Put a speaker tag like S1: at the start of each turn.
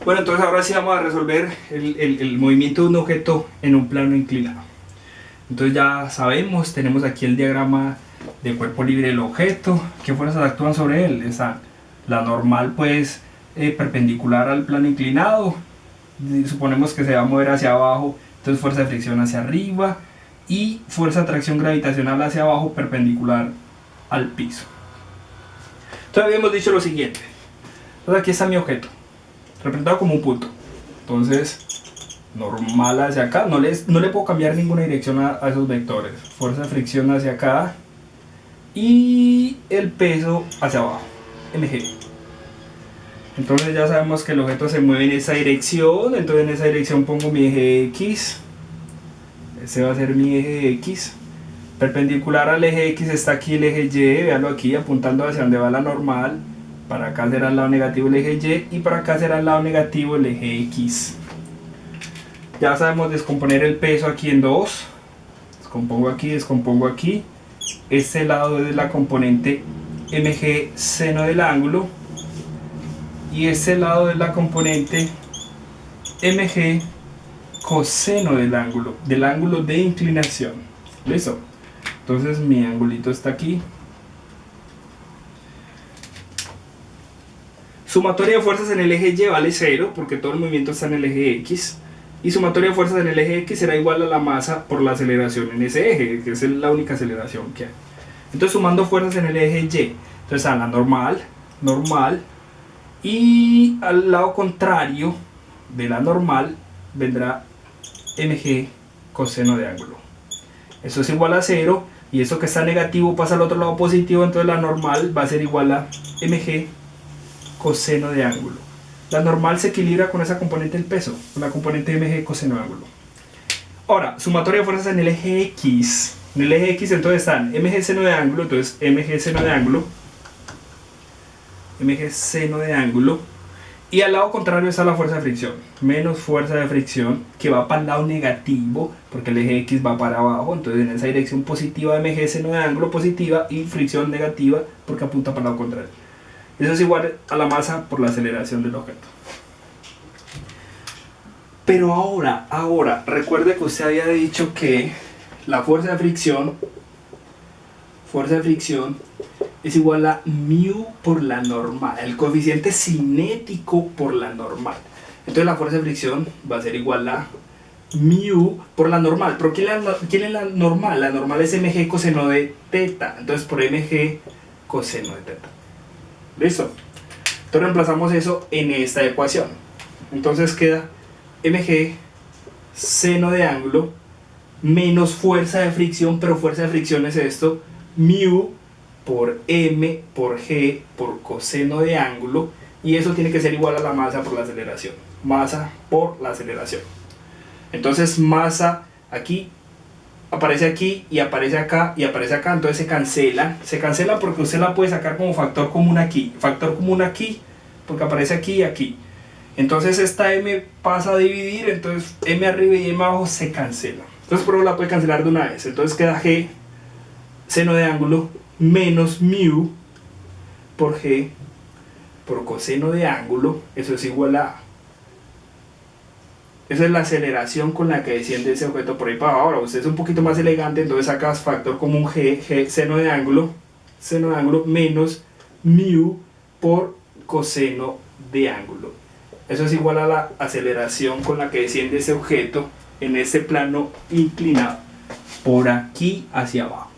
S1: Bueno, entonces ahora sí vamos a resolver el movimiento de un objeto en un plano inclinado. Entonces ya sabemos, tenemos aquí el diagrama de cuerpo libre del objeto. ¿Qué fuerzas actúan sobre él? Está la normal, pues, perpendicular al plano inclinado. Suponemos que se va a mover hacia abajo, entonces fuerza de fricción hacia arriba. Y fuerza de atracción gravitacional hacia abajo perpendicular al piso. Entonces habíamos dicho lo siguiente. Entonces aquí está mi objeto, representado como un punto. Entonces, normal hacia acá, no le puedo cambiar ninguna dirección a esos vectores. Fuerza de fricción hacia acá y el peso hacia abajo, mg. Entonces ya sabemos que el objeto se mueve en esa dirección, entonces en esa dirección pongo mi eje X. Ese va a ser mi eje X. Perpendicular al eje X está aquí el eje Y, véanlo aquí apuntando hacia donde va la normal. Para acá será el lado negativo el eje Y y para acá será el lado negativo el eje X. Ya sabemos descomponer el peso aquí en dos. Descompongo aquí. Este lado es la componente mg seno del ángulo. Y este lado es la componente mg coseno del ángulo de inclinación. ¿Listo? Entonces mi angulito está aquí. Sumatoria de fuerzas en el eje Y vale 0 porque todo el movimiento está en el eje X. Y sumatoria de fuerzas en el eje X será igual a la masa por la aceleración en ese eje, que es la única aceleración que hay. Entonces sumando fuerzas en el eje Y, entonces a la normal, y al lado contrario de la normal vendrá mg coseno de ángulo. Eso es igual a 0 y eso que está negativo pasa al otro lado positivo, entonces la normal va a ser igual a mg coseno de ángulo. La normal se equilibra con esa componente del peso, con la componente mg coseno de ángulo. Ahora, sumatoria de fuerzas en el eje X. En el eje X entonces están mg seno de ángulo, entonces mg seno de ángulo, y al lado contrario está la fuerza de fricción, menos fuerza de fricción, que va para el lado negativo, porque el eje X va para abajo, entonces en esa dirección positiva mg seno de ángulo positiva y fricción negativa, porque apunta para el lado contrario. Eso es igual a la masa por la aceleración del objeto. Pero ahora, recuerde que usted había dicho que la fuerza de fricción es igual a μ por la normal, el coeficiente cinético por la normal. Entonces la fuerza de fricción va a ser igual a μ por la normal. ¿Pero quién es la normal? La normal es mg coseno de teta, entonces por mg coseno de teta. ¿Listo? Entonces reemplazamos eso en esta ecuación. Entonces queda mg seno de ángulo menos fuerza de fricción, pero fuerza de fricción es esto, μ por m por g por coseno de ángulo, y eso tiene que ser igual a la masa por la aceleración. Masa por la aceleración. Entonces masa aquí aparece aquí y aparece acá y aparece acá, entonces se cancela porque usted la puede sacar como factor común aquí porque aparece aquí y aquí. Entonces esta m pasa a dividir, entonces m arriba y m abajo se cancela, entonces por eso la puede cancelar de una vez. Entonces queda g seno de ángulo menos μ por g por coseno de ángulo, eso es igual a, esa es la aceleración con la que desciende ese objeto por ahí para abajo. Ahora usted es un poquito más elegante, entonces sacas factor común g seno de ángulo menos μ por coseno de ángulo. Eso es igual a la aceleración con la que desciende ese objeto en ese plano inclinado por aquí hacia abajo.